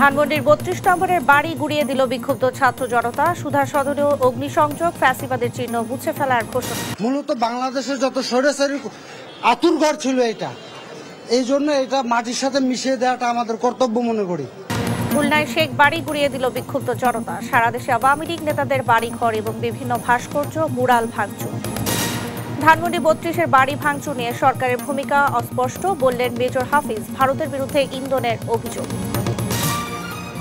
ধানমন্ডির ৩২ নম্বরের বাড়ি গুড়িয়ে দিল বিক্ষুব্ধ ছাত্র জনতা। সুধা সদনেও অগ্নিসংযোগ, ফ্যাসিবাদের চিহ্ন মুছে ফেলার ঘোষণা। মূলত বাংলাদেশের যত স্বৈরাচারী আতুর ঘর ছিল এই জন্য এটা মাটির সাথে মিশিয়ে দেওয়াটা আমাদের কর্তব্য মনে করি। খুলনায় শেখ বাড়ি গুড়িয়ে দিল বিক্ষুব্ধ জনতা। সারা দেশে আওয়ামী লীগ নেতাদের বাড়িঘর এবং বিভিন্ন ভাস্কর্য মুরাল ভাঙচুর। ধানমন্ডি ৩২-এর বাড়ি ভাঙচুর নিয়ে সরকারের ভূমিকা অস্পষ্ট, বললেন মেজর হাফিজ। ভারতের বিরুদ্ধে ইন্ধনের অভিযোগ।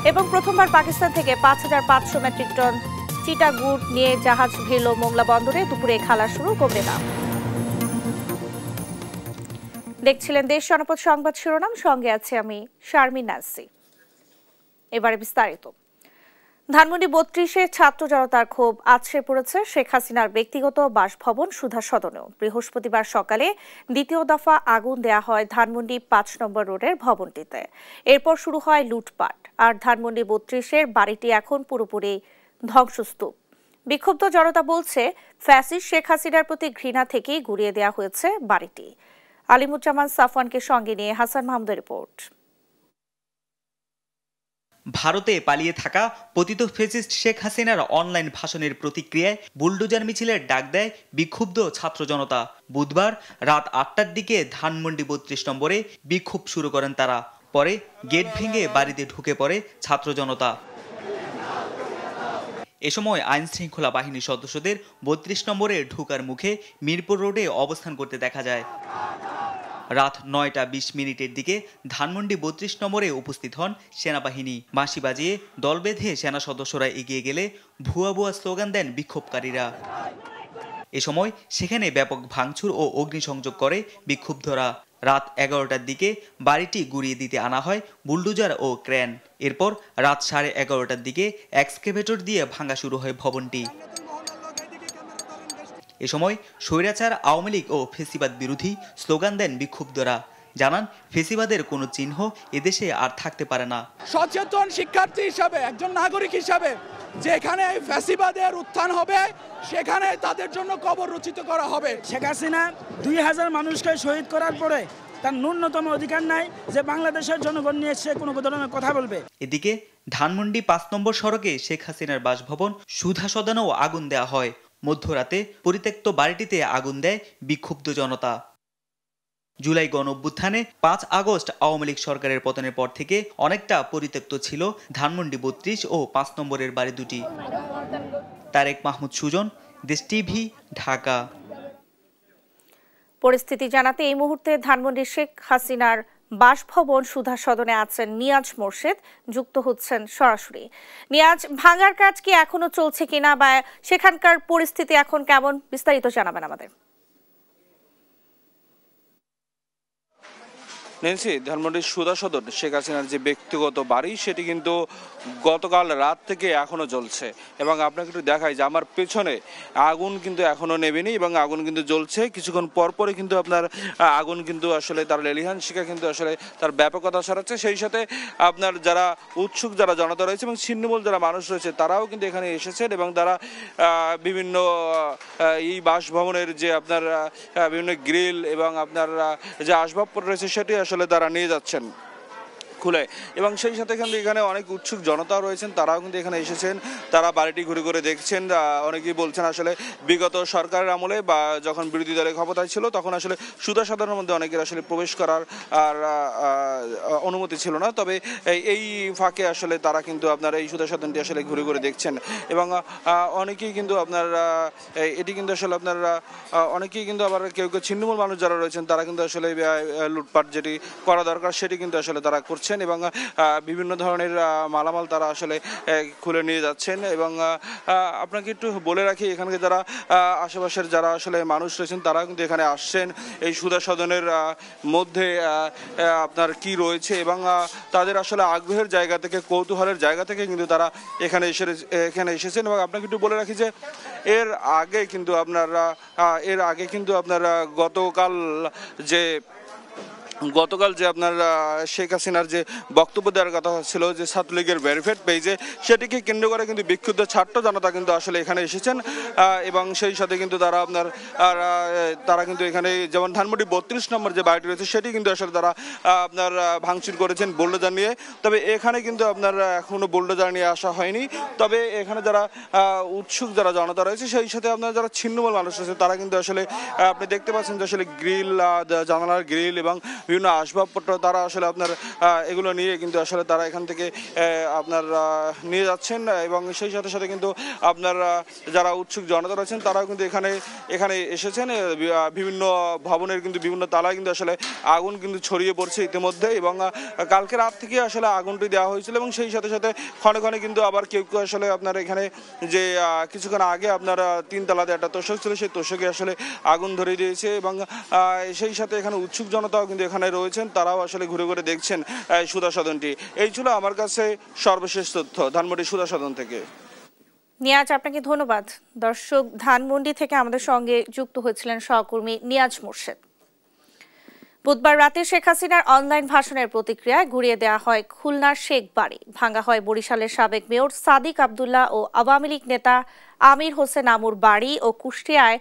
এবং প্রথমবার পাকিস্তান থেকে ৫,৫০০ মেট্রিক টন চিটাগুড় নিয়ে জাহাজ ভিড়ল মোংলা বন্দরে। দুপুরে খালাস শুরু কমবে না। দেখছিলেন দেশ জনপদ সংবাদ শিরোনাম, সঙ্গে আছে আমি শারমিন নাসি। এবারে বিস্তারিত। ধানমন্ডি ৩২-এ ছাত্র জনতার ক্ষোভ আছড়ে পড়েছে শেখ হাসিনার ব্যক্তিগত বাসভবন সুধা সদনেও। বৃহস্পতিবার সকালে দ্বিতীয় দফা আগুন দেয়া হয় ধানমন্ডি ৫ নম্বর রোডের ভবনটিতে। এরপর শুরু হয় লুটপাট। আর ধানমন্ডি ৩২-এর বাড়িটি এখন পুরোপুরি ধ্বংসস্তূপ। বিক্ষুব্ধ জনতা বলছে, ফ্যাসিস্ট শেখ হাসিনার প্রতি ঘৃণা থেকেই গুড়িয়ে দেওয়া হয়েছে বাড়িটি। আলিমুজ্জামান সাফওয়ানকে সঙ্গে নিয়ে হাসান মাহমুদের রিপোর্ট। ভারতে পালিয়ে থাকা পতিত ফ্যাসিস্ট শেখ হাসিনার অনলাইন ভাষণের প্রতিক্রিয়ায় বুলডোজার মিছিলের ডাক দেয় বিক্ষুব্ধ ছাত্র জনতা। বুধবার রাত ৮টার দিকে ধানমন্ডি ৩২ নম্বরে বিক্ষোভ শুরু করেন তারা। পরে গেট ভেঙে বাড়িতে ঢুকে পড়ে ছাত্র জনতা। এ সময় আইন শৃঙ্খলা বাহিনীর সদস্যদের ৩২ নম্বরে ঢোকার মুখে মিরপুর রোডে অবস্থান করতে দেখা যায়। রাত ৯টা ২০ দিকে ধানমন্ডি ৩২ নম্বরে উপস্থিত হন সেনাবাহিনী। বাঁশি বাজিয়ে দল বেঁধে সেনা সদস্যরা এগিয়ে গেলে ভুয়া ভুয়া স্লোগান দেন বিক্ষোভকারীরা। এ সময় সেখানে ব্যাপক ভাঙচুর ও অগ্নিসংযোগ করে বিক্ষুব্ধরা। রাত ১১টার দিকে বাড়িটি গুড়িয়ে দিতে আনা হয় বুলডোজার ও ক্রেন। এরপর রাত ১১:৩০টার দিকে এক্সকেভেটর দিয়ে ভাঙা শুরু হয় ভবনটি। এ সময় স্বৈরাচার, আওয়ামী লীগ ও ফেসিবাদ বিরোধী স্লোগান দেন বিক্ষুব্ধরা। জানান, ফেসিবাদের কোনো চিহ্ন এদেশে আর থাকতে পারে না। সচেতন শিক্ষার্থী হিসাবে, একজন নাগরিক হিসাবে, যেখানে ফ্যাসিবাদের উত্থান হবে সেখানে তাদের জন্য কবর রচিত করা হবে। শেখ হাসিনা ২০০০ মানুষকে শহীদ করার পরে তার ন্যূনতম অধিকার নাই যে বাংলাদেশের জনগণ নিয়ে সে কোনো ধরনের কথা বলবে। এদিকে ধানমন্ডি ৫ নম্বর সড়কে শেখ হাসিনার বাসভবন সুধা সদনেও আগুন দেওয়া হয়। মধ্যরাতে পরিত্যক্ত বাড়িটিতে আগুন দেয় বিক্ষুব্ধ জনতা। জুলাই গণঅভ্যুত্থানে ৫ আগস্ট আওয়ামী লীগ সরকারের পতনের পর থেকে অনেকটা পরিত্যক্ত ছিল ধানমন্ডি ৩২ ও ৫ নম্বরের বাড়ি দুটি। তারেক মাহমুদ সুজন, দেশ টিভি, ঢাকা। পরিস্থিতি জানাতে এই মুহূর্তে ধানমন্ডি শেখ হাসিনার বাসভবন সুধা সদনে আছেন নিয়াজ মোর্শেদ, যুক্ত হচ্ছেন সরাসরি। নিয়াজ, ভাঙার কাজ কি এখনো চলছে কিনা বা সেখানকার পরিস্থিতি এখন কেমন, বিস্তারিত জানাবেন আমাদের। নেন্সি, ধানমন্ডির সুধা সদন শেখ হাসিনার যে ব্যক্তিগত বাড়ি সেটি কিন্তু গতকাল রাত থেকে এখনো জ্বলছে। এবং আপনাকে একটু দেখাই যে আমার পেছনে আগুন কিন্তু এখনো নেবেনি এবং আগুন কিন্তু জ্বলছে। কিছুক্ষণ পরপরই কিন্তু আপনার আগুন কিন্তু আসলে তার লেলিহান শিখা কিন্তু আসলে তার ব্যাপকতা ছড়াচ্ছে। সেই সাথে আপনার যারা উৎসুক যারা জনতা রয়েছে এবং ছিন্নমূল যারা মানুষ রয়েছে তারাও কিন্তু এখানে এসেছেন এবং তারা বিভিন্ন এই বাসভবনের যে আপনার বিভিন্ন গ্রিল এবং আপনার যে আসবাবপত্র রয়েছে সেটি আসলে তারা নিয়ে যাচ্ছেন খুলে। এবং সেই সাথে কিন্তু এখানে অনেক উৎসুক জনতাও রয়েছেন, তারাও কিন্তু এখানে এসেছেন, তারা বাড়িটি ঘুরে ঘুরে দেখছেন। অনেকেই বলছেন আসলে বিগত সরকারের আমলে বা যখন বিরোধী দলের ক্ষমতায় ছিল তখন আসলে সুধা সদনের মধ্যে অনেকের আসলে প্রবেশ করার আর অনুমতি ছিল না। তবে এই ফাঁকে আসলে তারা কিন্তু আপনার এই সুধা সদনটি আসলে ঘুরে ঘুরে দেখছেন এবং অনেকেই কিন্তু আপনার এটি কিন্তু আসলে আপনার অনেকেই কিন্তু আবার কেউ কেউ ছিন্নমূল মানুষ যারা রয়েছেন তারা কিন্তু আসলে লুটপাট যেটি করা দরকার সেটি কিন্তু আসলে তারা করছেন এবং বিভিন্ন ধরনের মালামাল তারা আসলে খুলে নিয়ে যাচ্ছেন। এবং আপনাকে একটু বলে রাখি, এখানে যারা আশেপাশের যারা আসলে মানুষ রয়েছেন তারা কিন্তু এখানে আসছেন এই সুধা সদনের মধ্যে আপনার কি রয়েছে এবং তাদের আসলে আগ্রহের জায়গা থেকে, কৌতূহলের জায়গা থেকে কিন্তু তারা এখানে এসেছেন। এবং আপনাকে একটু বলে রাখি যে এর আগে কিন্তু আপনার গতকাল যে গতকাল যে আপনার শেখ হাসিনার যে বক্তব্য দেওয়ার কথা ছিল যে ছাত্রলীগের ভেরিফাইড পেজে, সেটিকে কেন্দ্র করে কিন্তু বিক্ষুব্ধ ছাত্র জনতা কিন্তু আসলে এখানে এসেছেন এবং সেই সাথে কিন্তু তারা কিন্তু এখানে যেমন ধানমন্ডি 32 নম্বর যে বাড়িটি রয়েছে সেটি কিন্তু আসলে তারা আপনার ভাঙচুর করেছেন বুলডোজার নিয়ে। তবে এখানে কিন্তু আপনার এখনো বুলডোজার নিয়ে আসা হয়নি। তবে এখানে যারা উৎসুক যারা জনতা রয়েছে, সেই সাথে আপনার যারা ছিন্নমূল মানুষ রয়েছে, তারা কিন্তু আসলে আপনি দেখতে পাচ্ছেন যে আসলে গ্রিল, জানালার গ্রিল এবং বিভিন্ন আসবাবপত্র তারা আসলে আপনার এগুলো নিয়ে কিন্তু আসলে তারা এখান থেকে আপনার নিয়ে যাচ্ছেন এবং সেই সাথে সাথে কিন্তু আপনার যারা উৎসুক জনতা রয়েছেন তারাও কিন্তু এখানে এসেছেন। বিভিন্ন ভবনের কিন্তু বিভিন্ন তালায় কিন্তু আসলে আগুন কিন্তু ছড়িয়ে পড়ছে ইতিমধ্যে এবং কালকে রাত থেকে আসলে আগুনটি দেওয়া হয়েছিল এবং সেই সাথে সাথে ক্ষণে ক্ষণে কিন্তু আবার কেউ কেউ আসলে আপনার এখানে যে কিছুক্ষণ আগে আপনার 3 তলাতে একটা তোষক ছিল, সেই তোষকে আসলে আগুন ধরে দিয়েছে এবং সেই সাথে এখানে উৎসুক জনতাও কিন্তু এখানে রয়েছেন, তারাও আসলে ঘুরে ঘুরে দেখছেন সুধা সদনটি। এই ছিল আমার কাছে সর্বশেষ তথ্য ধানমন্ডি সুধা সদন থেকে। নিয়াজ, আপনাকে ধন্যবাদ। দর্শক, ধানমন্ডি থেকে আমাদের সঙ্গে যুক্ত হয়েছিলেন সহকর্মী নিয়াজ মোর্শেদ। বুধবার রাতে শেখ হাসিনার অনলাইন ভাষণের প্রতিক্রিয়ায় ঘুরিয়ে দেওয়া হয় খুলনার শেখ বাড়ি, ভাঙা হয় বরিশালের সাবেক মেয়র সাদিক আব্দুল্লাহ ও আওয়ামী লীগ নেতা আমির হোসেন আমুর বাড়ি ও কুষ্টিয়ায়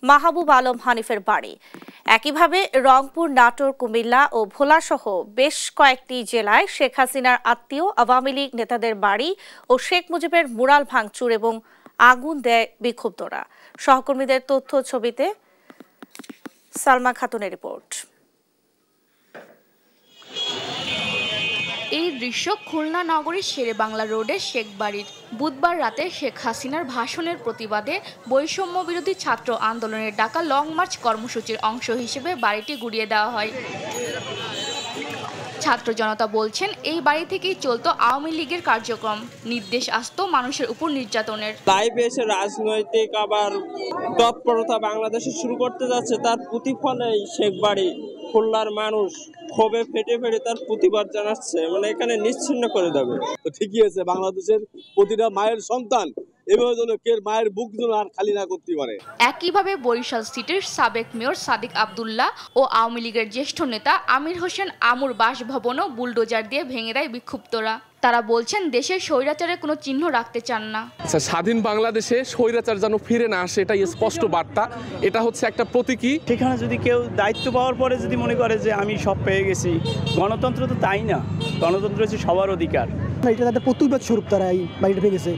মাহবুব আলম হানিফের বাড়ি। একইভাবে রংপুর, নাটোর, কুমিল্লা ও ভোলাসহ বেশ কয়েকটি জেলায় শেখ হাসিনার আত্মীয় আওয়ামী লীগ নেতাদের বাড়ি ও শেখ মুজিবের মুরাল ভাঙচুর এবং আগুন দেয় বিক্ষুব্ধরা। সহকর্মীদের তথ্য ছবিতে সালমা খাতুনের রিপোর্ট। এই দৃশ্য খুলনা নগরীর শেরেবাংলা রোডের শেখ বাড়ির। বুধবার রাতে শেখ হাসিনার ভাষণের প্রতিবাদে বৈষম্য বিরোধী ছাত্র আন্দোলনের ডাকা লং মার্চ কর্মসূচির অংশ হিসেবে বাড়িটি গুড়িয়ে দেওয়া হয়। ছাত্র জনতা বলছেন, এই বাড়ি থেকেই চলতো আওয়ামী লীগের কার্যক্রম, নির্দেশ আসতো মানুষের উপর নির্যাতনের। লাইভে এসে রাজনৈতিক আবার তৎপরতা বাংলাদেশে শুরু করতে যাচ্ছে, তার প্রতিফলেই শেখ বাড়ি খুলনার মানুষ ক্ষোভে ফেটে ফেটে তার প্রতিবাদ জানাচ্ছে, মানে এখানে নিশ্চিহ্ন করে দেবে। তো ঠিকই আছে, বাংলাদেশের প্রতিটা মায়ের সন্তান এভাবে যেন কে মায়ের বুক যেন আর খালি না করতে পারে। একইভাবে বরিশাল সিটির সাবেক মেয়র সাদিক আব্দুল্লাহ ও আওয়ামী লীগের জ্যেষ্ঠ নেতা আমির হোসেন আমুর বাসভবনও বুলডোজার দিয়ে ভেঙে দেয় বিক্ষুব্ধরা। তারা বলছেন, দেশের স্বৈরাচারের কোনো চিহ্ন রাখতে চান না। স্বাধীন বাংলাদেশে স্বৈরাচার যেন ফিরে না আসে, এটাই স্পষ্ট বার্তা। এটা হচ্ছে একটা প্রতীকী। সেখানে যদি কেউ দায়িত্ব পাওয়ার পরে যদি মনে করে যে আমি সব পেয়ে গেছি, গণতন্ত্র তো তাই না। গণতন্ত্র হচ্ছে সবার অধিকার। এটা তাদের প্রতিবাদ স্বরূপ তারা এই বাড়িটা ভেঙেছে।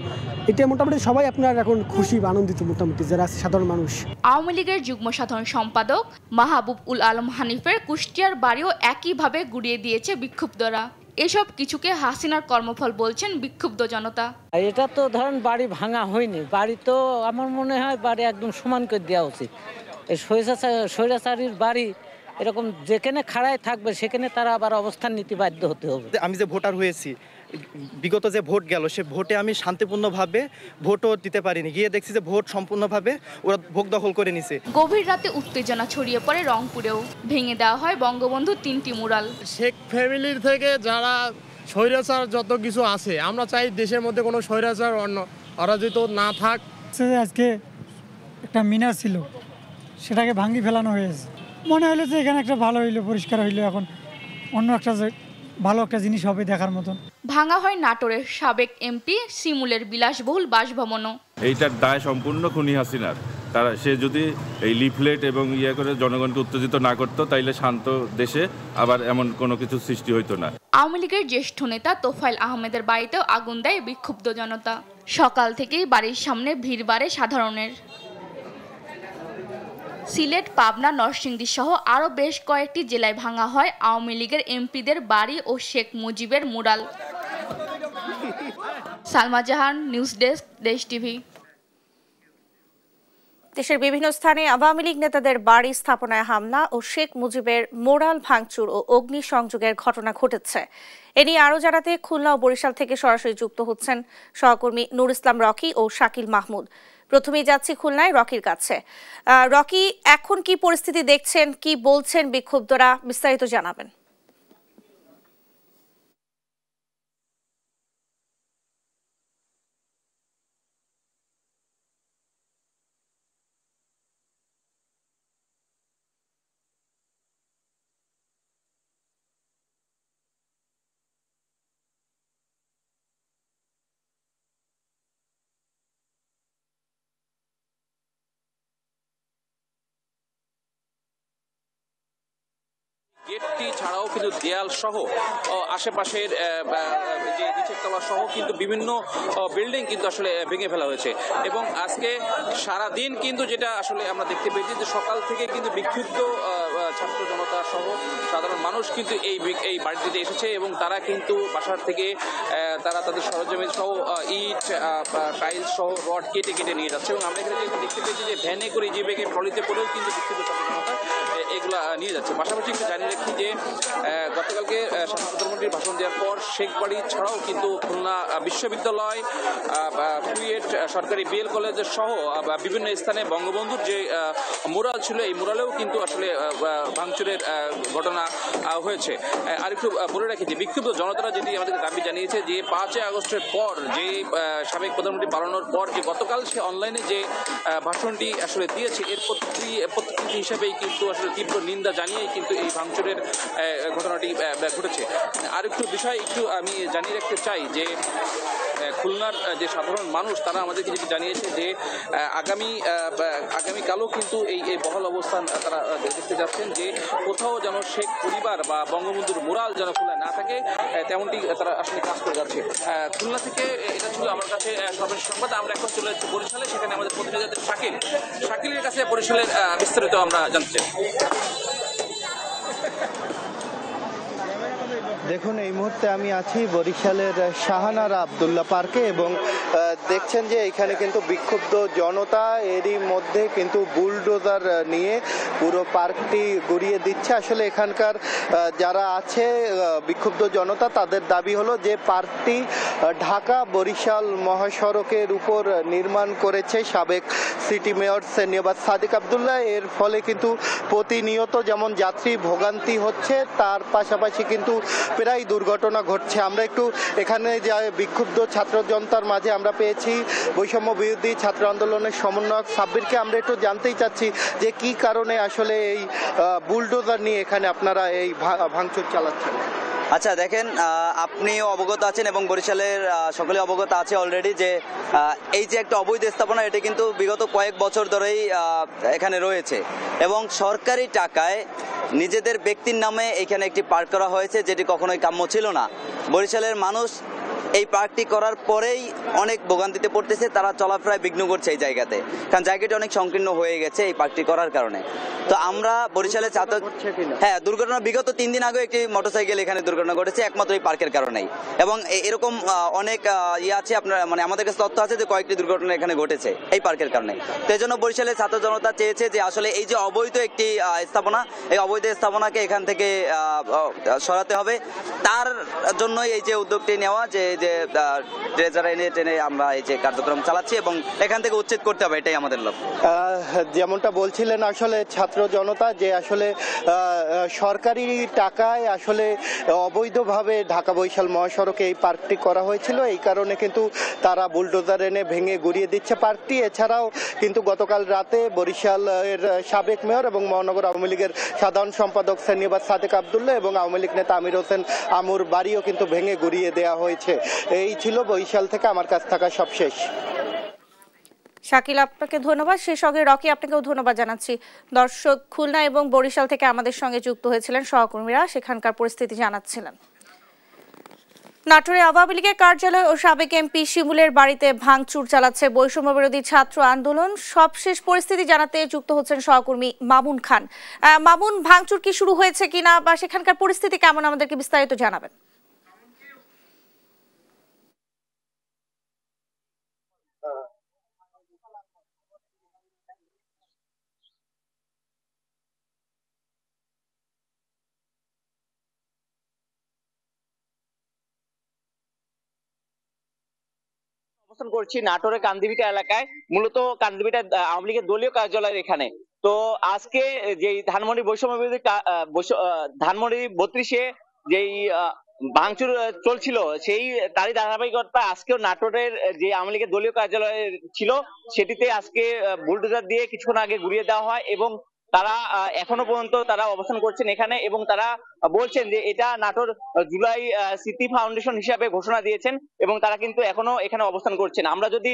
এটা মোটামুটি সবাই আপনার এখন খুশি বা আনন্দিত, মোটামুটি যারা সাধারণ মানুষ। আওয়ামী লীগের যুগ্ম সাধারণ সম্পাদক মাহবুব উল আলম হানিফের কুষ্টিয়ার বাড়িও একইভাবে গুড়িয়ে দিয়েছে বিক্ষুব্ধরা। এসব কিছুকে হাসিনার কর্মফল বলছেন বিক্ষুব্ধ জনতা। এটা তো ধরেন বাড়ি ভাঙা হয়নি, বাড়ি তো আমার মনে হয় বাড়ি একদম সমান করে দেওয়া উচিত। এই স্বৈরাচারীর বাড়ি এরকম যেখানে খাড়ায় থাকবে সেখানে তারা আবার অবস্থান নিতে বাধ্য হতে হবে। আমি যে ভোটার হয়েছি, বিগত যে ভোট গেল সে ভোটে আমি শান্তিপূর্ণভাবে ভোটও দিতে পারিনি, গিয়ে দেখছি যে ভোট সম্পূর্ণভাবে ওরা ভোগ দখল করে নিছে। গভীর রাতে উত্তেজনা ছড়িয়ে পড়ে রংপুরেও, ভেঙে দেওয়া হয় বঙ্গবন্ধুর 3টি মুরাল। শেখ ফ্যামিলির থেকে যারা স্বৈরাচার যত কিছু আছে, আমরা চাই দেশের মধ্যে কোনো স্বৈরাচার অরাজিত না থাক। আজকে একটা মিনার ছিল, সেটাকে ভাঙি ফেলানো হয়েছে। মনে হলো যে এখানে একটা ভালো হইলো, পরিষ্কার হইলো, এখন অন্য একটা ভালো একটা জিনিস হবে দেখার মতন। ভাঙা হয় নাটোরের সাবেক এমপি শিমুলের বিলাসবহুল বাসভবনও। এইটার দায় সম্পূর্ণ খুনি হাসিনার। তারা সে যদি এই লিফলেট এবং করে জনগণকে উত্তেজিত না করতো, তাইলে শান্ত দেশে আবার এমন কোনো কিছু সৃষ্টি হইতো না। আওয়ামী লীগের জ্যেষ্ঠ নেতা তোফায়েল আহমেদের বাড়িতেও আগুন দেয় বিক্ষুব্ধ জনতা। সকাল থেকেই বাড়ির সামনে ভিড় বাড়ে সাধারণের। সিলেট, পাবনা, নরসিংদী সহ আরও বেশ কয়েকটি জেলায় ভাঙা হয় আওয়ামী লীগের এমপিদের বাড়ি ও শেখ মুজিবের মুরাল। সালমা জাহান, নিউজ ডেস্ক, দেশ টিভি। দেশের বিভিন্ন স্থানে আওয়ামী লীগ নেতাদের বাড়ি স্থাপনায় হামলা ও শেখ মুজিবের মোরাল ভাঙচুর ও অগ্নিসংযোগের ঘটনা ঘটেছে। এ নিয়ে আরও জানাতে খুলনা ও বরিশাল থেকে সরাসরি যুক্ত হচ্ছেন সহকর্মী নুর ইসলাম রকি ও শাকিল মাহমুদ। প্রথমেই যাচ্ছি খুলনায় রকির কাছে। রকি, এখন কি পরিস্থিতি দেখছেন, কি বলছেন বিক্ষুব্ধরা, বিস্তারিত জানাবেন। ছাড়াও কিন্তু দেয়াল সহ আশেপাশের যে নিচের তলা সহ কিন্তু বিভিন্ন বিল্ডিং কিন্তু আসলে ভেঙে ফেলা হয়েছে। এবং আজকে সারাদিন কিন্তু যেটা আসলে আমরা দেখতে পেয়েছি যে সকাল থেকে কিন্তু বিক্ষুব্ধ ছাত্র জনতা সহ সাধারণ মানুষ কিন্তু এই বাড়িটিতে এসেছে এবং তারা কিন্তু বাসার থেকে তারা তাদের সরঞ্জাম সহ ইট টাইলস সহ রড কেটে কেটে নিয়ে যাচ্ছে। এবং আমরা এখানে দেখতে পেয়েছি যে ভ্যানে করে যে বেগে ট্রলিতে করেও কিন্তু বিক্ষুব্ধ ছাত্র জনতা এগুলা নিয়ে যাচ্ছে। পাশাপাশি একটু জানিয়ে রাখি যে গতকালকে প্রধানমন্ত্রীর ভাষণ দেওয়ার পর শেখবাড়ি ছাড়াও কিন্তু খুলনা বিশ্ববিদ্যালয়, কুয়েট সরকারি বিএল কলেজের সহ বিভিন্ন স্থানে বঙ্গবন্ধুর যে মুরাল ছিল এই মুরালেও কিন্তু আসলে ভাঙচুরের ঘটনা হয়েছে। আর একটু বলে রাখি যে বিক্ষুব্ধ জনতারা যেটি আমাদেরকে দাবি জানিয়েছে যে 5 আগস্টের পর যে সাবেক প্রধানমন্ত্রী পালানোর পর যে গতকাল সে অনলাইনে যে ভাষণটি আসলে দিয়েছে এর প্রতিকৃতি হিসাবেই কিন্তু আসলে তীব্র নিন্দা জানিয়েই কিন্তু এই ভাঙচুরের ঘটনাটি ঘটেছে। আর একটু বিষয় একটু আমি জানিয়ে রাখতে চাই যে খুলনার যে সাধারণ মানুষ তারা আমাদেরকে যেটি জানিয়েছে যে আগামীকালও কিন্তু এই বহাল অবস্থান তারা দেখতে যাচ্ছেন যে কোথাও যেন শেখ পরিবার বা বঙ্গবন্ধুর মুরাল যেন খুলনায় না থাকে তেমনটি তারা আসলে কাজ করে যাচ্ছে। খুলনা থেকে এটা ছিল আমার কাছে সর্বশেষ সংবাদ। আমরা এখন চলে যাচ্ছি বরিশালে, সেখানে আমাদের প্রতিনিধি শাকিলের কাছে বরিশালের বিস্তারিত আমরা জানতে চাই। দেখুন, এই মুহূর্তে আমি আছি বরিশালের শাহানারা আবদুল্লাহ পার্কে এবং দেখছেন যে এখানে কিন্তু বিক্ষুব্ধ জনতা এরই মধ্যে কিন্তু বুলডোজার নিয়ে পুরো পার্কটি গুড়িয়ে দিচ্ছে। আসলে এখানকার যারা আছে বিক্ষুব্ধ জনতা তাদের দাবি হলো যে পার্কটি ঢাকা বরিশাল মহাসড়কের উপর নির্মাণ করেছে সাবেক সিটি মেয়র সেনিয়াবাদ সাদিক আবদুল্লাহ। এর ফলে কিন্তু প্রতিনিয়ত যেমন যাত্রী ভোগান্তি হচ্ছে তার পাশাপাশি কিন্তু প্রায় দুর্ঘটনা ঘটছে। আমরা একটু এখানে যে বিক্ষুব্ধ ছাত্র জনতার মাঝে আমরা পেয়েছি বৈষম্য বিরোধী ছাত্র আন্দোলনের সমন্বয়ক সাব্বিরকে। আমরা একটু জানতেই চাচ্ছি যে কি কারণে আসলে এই বুলডোজার নিয়ে এখানে আপনারা এই ভাঙচুর চালাচ্ছেন। আচ্ছা দেখেন, আপনিও অবগত আছেন এবং বরিশালের সকলে অবগত আছে অলরেডি যে এই যে একটা অবৈধ স্থাপনা এটা কিন্তু বিগত কয়েক বছর ধরেই এখানে রয়েছে এবং সরকারি টাকায় নিজেদের ব্যক্তির নামে এখানে একটি পার্ক করা হয়েছে, যেটি কখনোই কাম্য ছিল না। বরিশালের মানুষ এই পার্কটি করার পরেই অনেক ভোগান্তিতে পড়তেছে, তারা চলাফেরায় বিঘ্ন করছে এই জায়গাতে, কারণ জায়গাটি অনেক সংকীর্ণ হয়ে গেছে এই পার্কটি করার কারণে। তো আমরা বরিশালের ছাত্র দুর্ঘটনা বিগত 3 দিন আগে একটি মোটরসাইকেল এখানে দুর্ঘটনা ঘটেছে একমাত্র এই পার্কের কারণেই। এবং এরকম অনেক আছে আপনার আমাদের কাছে তথ্য আছে যে কয়েকটি দুর্ঘটনা এখানে ঘটেছে এই পার্কের কারণে। তো এই জন্য বরিশালের ছাত্র জনতা চেয়েছে যে আসলে এই যে অবৈধ একটি স্থাপনা, এই অবৈধ স্থাপনাকে এখান থেকে সরাতে হবে। তার জন্যই এই যে উদ্যোগটি নেওয়া যে ট্রেজার এনে টেনে আমরা এই যে কার্যক্রম চালাচ্ছি এবং এখান থেকে উচ্ছেদ করতে হবে, এটাই আমাদের লক্ষ্য। যেমনটা বলছিলেন আসলে ছাত্র জনতা যে আসলে সরকারি টাকায় আসলে অবৈধভাবে ঢাকা বরিশাল মহাসড়কে এই পার্কটি করা হয়েছিল, এই কারণে কিন্তু তারা বুলডোজার এনে ভেঙে গুড়িয়ে দিচ্ছে পার্কটি। এছাড়াও কিন্তু গতকাল রাতে বরিশালের সাবেক মেয়র এবং মহানগর আওয়ামী লীগের সাধারণ সম্পাদক সেনিয়াবাদ সাদিক আবদুল্লাহ এবং আওয়ামী লীগ নেতা আমির হোসেন আমুর বাড়িও কিন্তু ভেঙে গুড়িয়ে দেওয়া হয়েছে। এই ছিল বরিশাল থেকে আমার কাছ থাকা সবশেষ। শাকিল, আপনাকে ধন্যবাদ। সেই সঙ্গে রকি, আপনাকেও ধন্যবাদ জানাচ্ছি। দর্শক, খুলনা এবং বরিশাল থেকে আমাদের সঙ্গে যুক্ত হয়েছিলেন সহকর্মীরা, সেখানকার পরিস্থিতি জানাচ্ছিলেন। নাটোরে আওয়ামী লীগের কার্যালয় ও সাবেক এমপি শিমুলের বাড়িতে ভাঙচুর চালাচ্ছে বৈষম্য বিরোধী ছাত্র আন্দোলন। সবশেষ পরিস্থিতি জানাতে যুক্ত হচ্ছেন সহকর্মী মামুন খান। মামুন, ভাঙচুর কি শুরু হয়েছে কিনা বা সেখানকার পরিস্থিতি কেমন, আমাদেরকে বিস্তারিত জানাবেন। অবস্থান করছি নাটোরের কান্দিবিটা এলাকায়, মূলত কান্দিবিটা আওয়ামী লীগের দলীয় কার্যালয়ের এখানে। তো আজকে যে ধানমন্ডি বৈষম্য বিরোধী ধানমন্ডি 32-এ যেই ভাঙচুর চলছিল সেই তারই ধারাবাহিকতা আজকেও নাটোরের যে আওয়ামী লীগের দলীয় কার্যালয় ছিল সেটিতে আজকে বুলডোজার দিয়ে কিছুক্ষণ আগে গুড়িয়ে দেওয়া হয় এবং তারা এখনো পর্যন্ত তারা অবস্থান করছেন এখানে এবং তারা বলছেন যে এটা নাটোর জুলাই স্মৃতি ফাউন্ডেশন হিসাবে ঘোষণা দিয়েছেন এবং তারা কিন্তু এখনো এখানে অবস্থান করছেন। আমরা যদি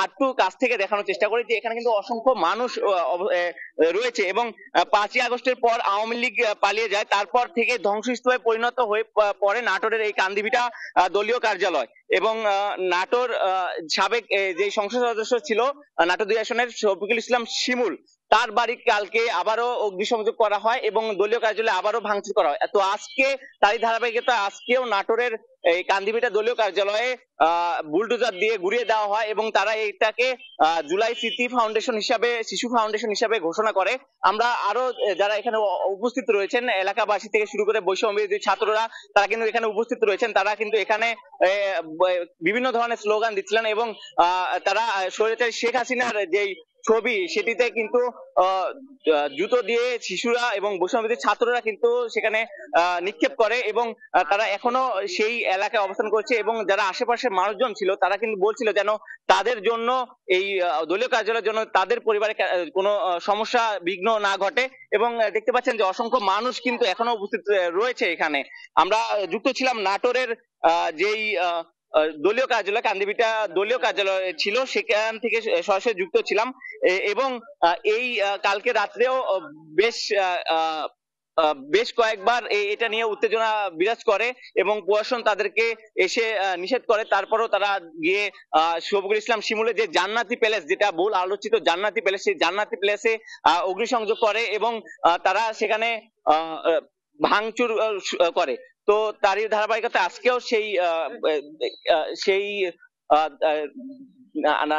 আরেকটু কাছ থেকে দেখানোর চেষ্টা করি যে এখানে কিন্তু অসংখ্য মানুষ রয়েছে এবং 5ই আগস্টের পর আওয়ামী লীগ পালিয়ে যায়, তারপর থেকে ধ্বংসস্তূপে পরিণত হয়ে পড়ে নাটোরের এই কান্দিভিটা দলীয় কার্যালয় এবং নাটোর সাবেক যে সংসদ সদস্য ছিল নাটোর 2 আসনের শফিকুল ইসলাম শিমুল, তার বাড়ি কালকে আবারও অগ্নিসংযোগ করা হয় এবং দলীয় কার্যালয়ে আবারও ভাঙচুর করা হয়। তো আজকে তারই ধারাবাহিকতা আজকেও নাটোরের এই কান্দিভিটা দলীয় কার্যালয়ে বুলডোজার দিয়ে গুড়িয়ে দেওয়া হয় এবং তারা এটাকে জুলাই স্মৃতি ফাউন্ডেশন হিসাবে, শিশু ফাউন্ডেশন হিসাবে ঘোষণা করে। আমরা আরো যারা এখানে উপস্থিত রয়েছেন এলাকাবাসী থেকে শুরু করে বৈষম্য বিরোধী ছাত্ররা, তারা কিন্তু এখানে উপস্থিত রয়েছেন। তারা কিন্তু এখানে বিভিন্ন ধরনের স্লোগান দিচ্ছিলেন এবং তারা স্বৈরাচারী শেখ হাসিনার যেই ছবি সেটিতে কিন্তু জুতো দিয়ে শিশুরা এবং বৈষম্যবিরোধী ছাত্ররা কিন্তু সেখানে নিক্ষেপ করে এবং তারা এখনো সেই এলাকায় অবস্থান করছে এবং যারা আশেপাশের মানুষজন ছিল তারা কিন্তু বলছিল যেন তাদের জন্য এই দলীয় কার্যালয়ের জন্য তাদের পরিবারে কোনো সমস্যা বিঘ্ন না ঘটে এবং দেখতে পাচ্ছেন যে অসংখ্য মানুষ কিন্তু এখনো উপস্থিত রয়েছে এখানে। আমরা যুক্ত ছিলাম নাটোরের যেই দলীয় কার্যালয় কান্দিভিটা দলীয় কার্যালয় ছিল সেখান থেকে সরাসরি যুক্ত ছিলাম এবং এই কালকে রাত্রেও বেশ কয়েকবার এটা নিয়ে উত্তেজনা বিরাজ করে এবং প্রশাসন তাদেরকে এসে নিষেধ করে। তারপরও তারা গিয়ে শফিকুল ইসলাম শিমুলের যে জান্নাতি প্যালেস, যেটা বহুল আলোচিত জান্নাতি প্যালেস, সেই জান্নাতি প্যালেসে অগ্নিসংযোগ করে এবং তারা সেখানে ভাঙচুর করে। তো তারই ধারাবাহিকতা আজকেও সেই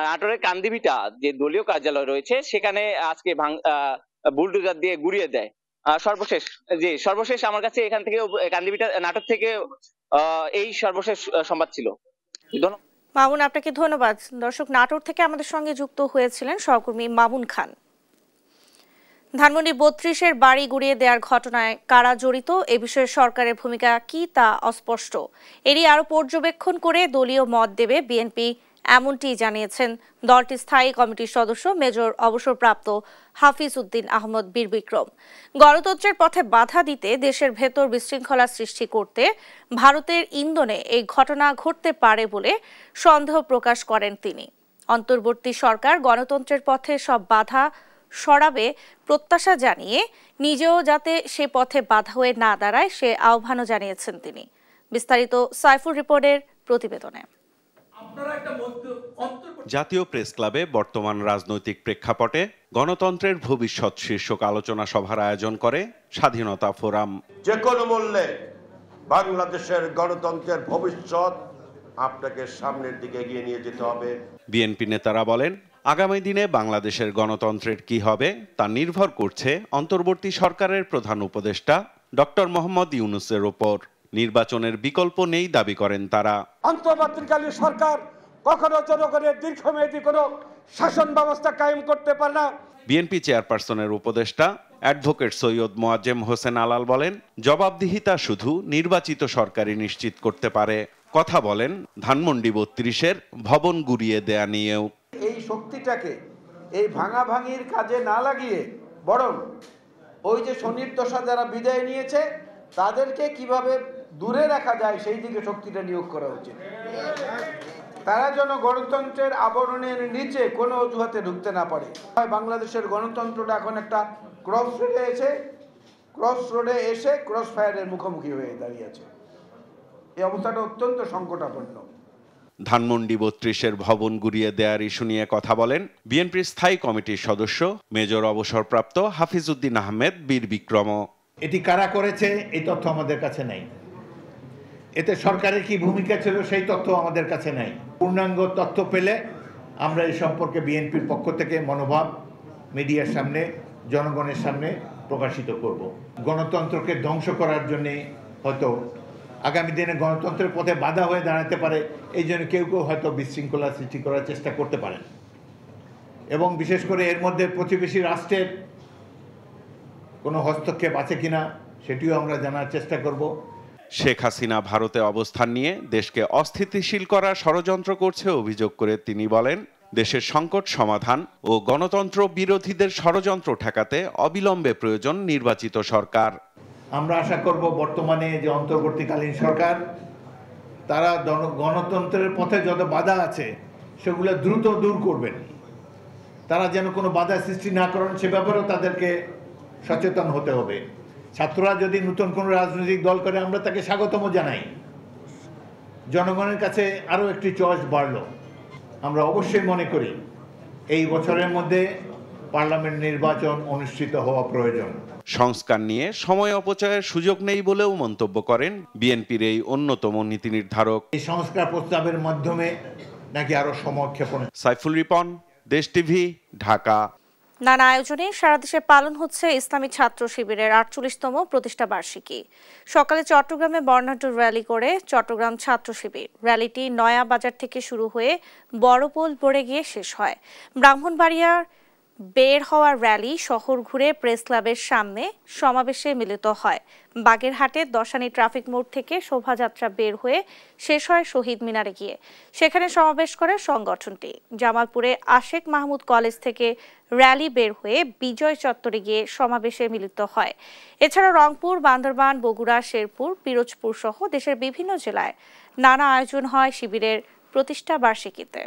নাটোরের কান্দিভিটা যে দলীয় কার্যালয় রয়েছে সেখানে আজকে বুলডোজার দিয়ে গুড়িয়ে দেয়। সর্বশেষ আমার কাছে এখান থেকে কান্দিভিটা নাটোর থেকে এই সর্বশেষ সংবাদ ছিল। মামুন, আপনাকে ধন্যবাদ। দর্শক, নাটোর থেকে আমাদের সঙ্গে যুক্ত হয়েছিলেন সহকর্মী মামুন খান। ধানমন্ডি 32-এর বাড়ি গুড়িয়ে দেওয়ার ঘটনায় কারা জড়িত এ বিষয়ে সরকারের ভূমিকা কি তা অস্পষ্ট। এরই আরো পর্যবেক্ষণ করে দলীয় মত দেবে বিএনপি, এমনটি জানিয়েছেন দলটির স্থায়ী কমিটির সদস্য মেজর অবসরপ্রাপ্ত হাফিজ উদ্দিন আহমদ বীর বিক্রম। গণতন্ত্রের পথে বাধা দিতে দেশের ভেতর বিশৃঙ্খলা সৃষ্টি করতে ভারতের ইন্ধনে এই ঘটনা ঘটতে পারে বলে সন্দেহ প্রকাশ করেন তিনি। অন্তর্বর্তী সরকার গণতন্ত্রের পথে সব বাধা সরাবে প্রত্যাশা জানিয়ে নিজেও যাতে সে পথে বাধা হয়ে না দাঁড়ায় সে আহ্বানও জানিয়েছেন তিনি। বিস্তারিত সাইফুল রিপোর্টের প্রতিবেদনে। জাতীয় প্রেস ক্লাবে বর্তমান রাজনৈতিক প্রেক্ষাপটে গণতন্ত্রের ভবিষ্যৎ শীর্ষক আলোচনা সভার আয়োজন করে স্বাধীনতা ফোরাম। যে কোনো মূল্যে বাংলাদেশের গণতন্ত্রের ভবিষ্যৎ আপনাকে সামনের দিকে এগিয়ে নিয়ে যেতে হবে। বিএনপি নেতারা বলেন, আগামী দিনে বাংলাদেশের গণতন্ত্রের কি হবে তা নির্ভর করছে অন্তর্বর্তী সরকারের প্রধান উপদেষ্টা ডক্টর মোহাম্মদ ইউনূসের ওপর। নির্বাচনের বিকল্প নেই দাবি করেন তারা। অন্তর্বর্তীকালীন সরকার কখনো জনগণের দীর্ঘমেয়াদী কোনো শাসন ব্যবস্থা কায়েম করতে পারে না। বিএনপি চেয়ারপারসনের উপদেষ্টা অ্যাডভোকেট সৈয়দ মোয়াজ্জেম হোসেন আলাল বলেন, জবাবদিহিতা শুধু নির্বাচিত সরকারই নিশ্চিত করতে পারে। কথা বলেন ধানমন্ডি 32-এর ভবন গুড়িয়ে দেয়া নিয়েও। এই শক্তিটাকে এই ভাঙাভাঙির কাজে না লাগিয়ে বরং ওই যে স্বনির্দশা যারা বিদায় নিয়েছে তাদেরকে কিভাবে দূরে রাখা যায় সেই দিকে শক্তিটা নিয়োগ করা উচিত। তারা যেন গণতন্ত্রের আবরণের নিচে কোনো অজুহাতে ঢুকতে না পারে। বাংলাদেশের গণতন্ত্রটা এখন একটা ক্রস রোডে এসে ক্রস ফায়ারের মুখোমুখি হয়ে দাঁড়িয়েছে। এই অবস্থাটা অত্যন্ত সংকটাপন্ন। ধানমন্ডি 32-এর ভবন গুড়িয়ে দেওয়ার ইস্যু নিয়ে কথা বলেন বিএনপির স্থায়ী কমিটির সদস্য মেজর অবসরপ্রাপ্ত হাফিজ উদ্দিন আহমেদ বীর বিক্রম। এটি কারা করেছে এই তথ্য আমাদের কাছে নেই। এতে সরকারের কি ভূমিকা ছিল সেই তথ্য আমাদের কাছে নেই। পূর্ণাঙ্গ তথ্য পেলে আমরা এই সম্পর্কে বিএনপির পক্ষ থেকে মনোভাব মিডিয়ার সামনে, জনগণের সামনে প্রকাশিত করব। গণতন্ত্রকে ধ্বংস করার জন্যে হয়তো আগামী দিনে গণতন্ত্রের পথে বাধা হয়ে দাঁড়াতে পারে, এই জন্য কেউ কেউ হয়তো বিশৃঙ্খলা সৃষ্টি করার চেষ্টা করতে পারেন এবং বিশেষ করে এর মধ্যে প্রতিবেশী রাষ্ট্রের কোনো হস্তক্ষেপ আছে কিনা সেটিও আমরা জানার চেষ্টা করব। শেখ হাসিনা ভারতে অবস্থান নিয়ে দেশকে অস্থিতিশীল করার ষড়যন্ত্র করছে অভিযোগ করে তিনি বলেন, দেশের সংকট সমাধান ও গণতন্ত্র বিরোধীদের ষড়যন্ত্র ঠেকাতে অবিলম্বে প্রয়োজন নির্বাচিত সরকার। আমরা আশা করব বর্তমানে যে অন্তর্বর্তীকালীন সরকার তারা গণতন্ত্রের পথে যত বাধা আছে সেগুলো দ্রুত দূর করবেন। তারা যেন কোনো বাধা সৃষ্টি না করেন সে ব্যাপারেও তাদেরকে সচেতন হতে হবে। ছাত্ররা যদি নতুন কোনো রাজনৈতিক দল করে আমরা তাকে স্বাগতম জানাই। জনগণের কাছে আরও একটি চয়েস বাড়ল। আমরা অবশ্যই মনে করি এই বছরের মধ্যে পার্লামেন্ট নির্বাচন অনুষ্ঠিত হওয়া প্রয়োজন। সংস্কার নিয়ে সময় অপচয়ের সুযোগ নেই বলেও মন্তব্য করেন বিএনপির এই অন্যতম নীতি নির্ধারক। এই সংস্কার প্রস্তাবের মাধ্যমে নাকি আরো সময়ক্ষেপণ। সাইফুল রিপন, দেশ টিভি, ঢাকা। নানা আয়োজনে সারা দেশে পালন হচ্ছে ইসলামী ছাত্র শিবিরের ৪৮তম প্রতিষ্ঠা বার্ষিকী। সকালে চট্টগ্রামে বর্ণাঢ্য র্যালি করে চট্টগ্রাম ছাত্র শিবির। র্যালিটি নয়া বাজার থেকে শুরু হয়ে বড়পোল পড়ে গিয়ে শেষ হয়। ব্রাহ্মণবাড়িয়ার বের হওয়ার র্যালি শহর ঘুরে প্রেস ক্লাবের সামনে সমাবেশে মিলিত হয়। বাগেরহাটের দশানী ট্রাফিক মোড় থেকে শোভাযাত্রা বের হয়ে শেষ হয় শহীদ মিনারে গিয়ে। সেখানে সমাবেশ করে সংগঠনটি। জামালপুরে আশেক মাহমুদ কলেজ থেকে র্যালি বের হয়ে বিজয় চত্বরে গিয়ে সমাবেশে মিলিত হয়। এছাড়া রংপুর, বান্দরবান, বগুড়া, শেরপুর, পিরোজপুর সহ দেশের বিভিন্ন জেলায় নানা আয়োজন হয় শিবিরের প্রতিষ্ঠা বার্ষিকীতে।